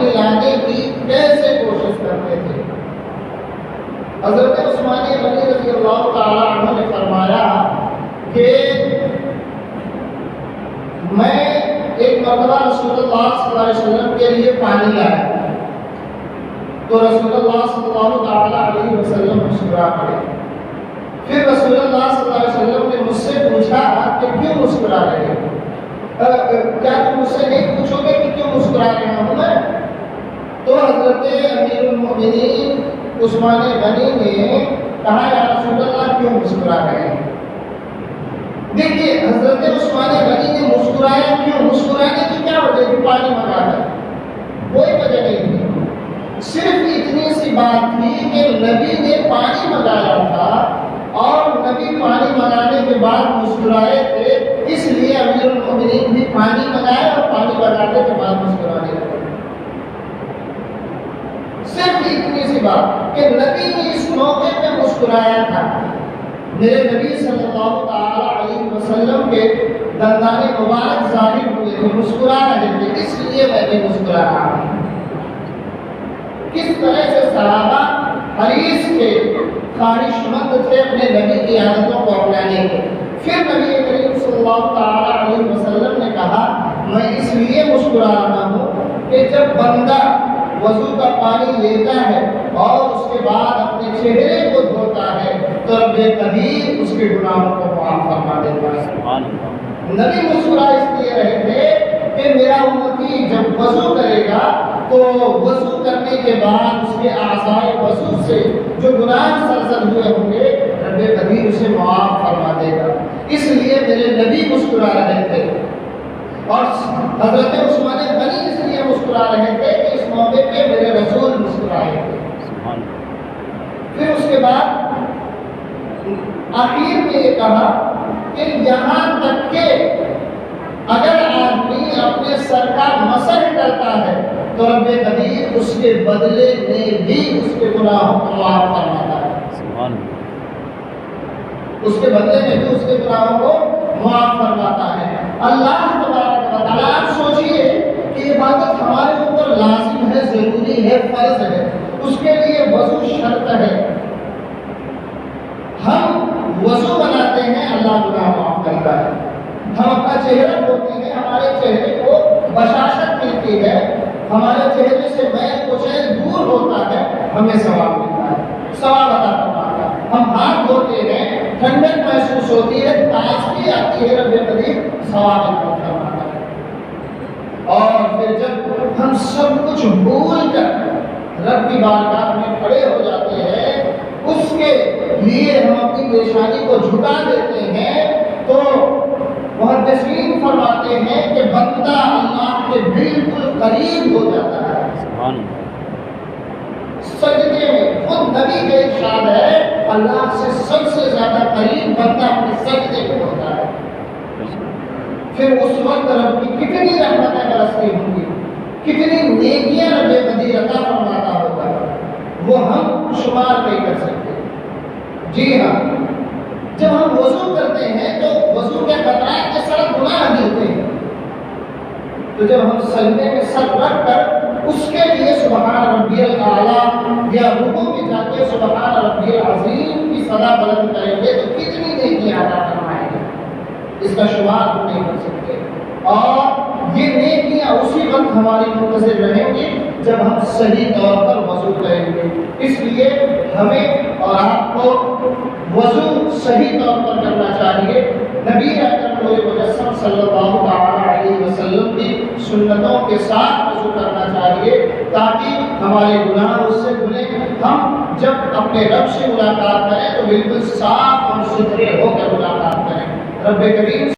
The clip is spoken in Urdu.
ملانے کی کیسے کوشش کرتے تھے۔ حضرت عثمان غنی رضی اللہ تعالیٰ عنہ نے فرمایا کہ میں ایک مرتبہ رسول اللہ صلی اللہ علیہ وسلم کے لیے پانی لایا تو رسول اللہ صلی اللہ تعالیٰ علیہ وسلم مسکرا پڑے۔ پھر رسول اللہ صلی اللہ علیہ وسلم نے مجھ سے پوچھا کہ کیوں مسکرا رہے ہو؟ کیا تم مجھ سے نہیں پوچھو گے کہ کیوں مسکرا رہا ہوں میں؟ تو حضرت امیر المؤمنین عثمان غنی نے کہا یا رسول اللہ کیوں مسکرا رہے ہیں؟ دیکھیے حضرت عثمان غنی نے مسکرایا کیوں؟ مسکرانے کی کیا وجہ تھی؟ پانی منگا ہے، کوئی وجہ نہیں تھی، صرف اتنی سی بات تھی کہ نبی نے پانی منگایا تھا اور نبی پانی منگانے کے بعد مسکرائے تھے، اس لیے امیر المؤمنین بھی پانی منگائے اور پانی منگانے کے بعد مسکرانے لگے۔ صرف اتنی سی بات کہ نبی نے اس موقع پہ مسکرایا تھا، میرے نبی صلی اللہ تعالیٰ علیہ وسلم کے دندان مبارک ظاہر ہوئے تھے، مسکرا رہے تھے، اس لیے میں بھی مسکرا رہا ہوں۔ کس طرح سے صحابہ حریص تھے، خواہش مند تھے اپنے نبی کی عادتوں کو اپنانے کے۔ پھر نبی کریم صلی اللہ تعالیٰ علیہ وسلم نے کہا میں اس لیے مسکرا رہا ہوں کہ جب بندہ وضو کا پانی لیتا ہے اور اس کے بعد اپنے چہرے کو دھوتا ہے تو رب قدیر اس کے گناہوں کو معاف فرما دیتا ہے۔ نبی مسکرا اس لیے رہے تھے کہ میرا امتی جب وضو کرے گا تو وضو کرنے کے بعد اس کے اعضائے وضو سے جو گناہ سرزد ہوئے ہوں گے رب قدیر اسے معاف فرما دے گا، اس لیے میرے نبی مسکرا رہے تھے۔ اور حضرت عثمان غنی اس لیے مسکرا رہے تھے کہ اس موقع پہ میرے رسول مسکرائے تھے۔ پھر اس کے بعد آخر میں یہ کہا کہ یہاں تک کہ اگر آدمی اپنے سر کا مسح کرتا ہے تو رب قدیر اس کے بدلے میں بھی اس کے گناہوں کو معاف فرماتا ہے، اس کے بدلے میں بھی اس کے گناہوں کو معاف فرماتا ہے۔ اللہ تبارک و تعالیٰ، آپ سوچئے کہ عبادت ہمارے اوپر لازم ہے، ضروری ہے، فرض ہے، اس کے لیے وضو شرط ہے۔ ہم وضو بناتے ہیں، اللہ گناہ معاف کرتا ہے۔ ہم اپنا چہرہ دھوتے ہیں، ہمارے چہرے کو بشاشت ملتی ہے، ہمارے چہرے سے میل کچیل دور ہوتا ہے، ہمیں ثواب ملتا ہے، ثواب عطا فرماتا ہے۔ ہم ہاتھ دھوتے ہیں، ٹھنڈک محسوس ہوتی ہے، تازگی آتی ہے، رب قدیر ثواب عطا فرماتا ہے۔ اور پھر جب ہم سب کچھ بھول کر رب کی بارگاہ میں کھڑے ہو جاتے ہیں، اس کے لیے ہم اپنی پیشانی کو جھکا دیتے ہیں، تو محدثین فرماتے ہیں کہ بندہ اللہ کے بالکل قریب ہو جاتا ہے۔ سجدے میں خود نبی کا ارشاد ہے اللہ سے سب سے زیادہ قریب بندہ اپنے سجدے میں ہوتا ہے۔ پھر اس وقت رب کی کتنی رحمتیں برستی ہوں گی، کتنی نیکیاں رب قدیر عطا فرماتا ہوگا، وہ ہم شمار نہیں کر سکتے۔ جی ہاں، جب ہم وضو کرتے ہیں تو وضو کے خطرات کے ساتھ گناہ گرتے ہیں، تو جب ہم سجدے میں سر رکھ کر اس کے لیے سبحان ربی الاعلیٰ یا رکوع میں جا کے سبحان ربی العظیم کی صدا بلند کریں گے تو کتنی نیکیاں عطا فرمائیں گے، اس کا شمار ہم نہیں کر سکتے۔ اور یہ نیکیاں اسی وقت ہماری منتظر رہیں گی جب ہم صحیح طور پر وضو کریں گے۔ اس لیے ہمیں اور آپ کو وضو صحیح طور پر کرنا چاہیے، نبی اکرم مجسم صلی اللہ تعالیٰ علیہ وسلم کی سنتوں کے ساتھ وضو کرنا چاہیے تاکہ ہمارے گناہ اس سے دھلیں۔ ہم جب اپنے رب سے ملاقات کریں تو بالکل صاف اور ستھرے ہو کر ملاقات کریں۔ رب کریم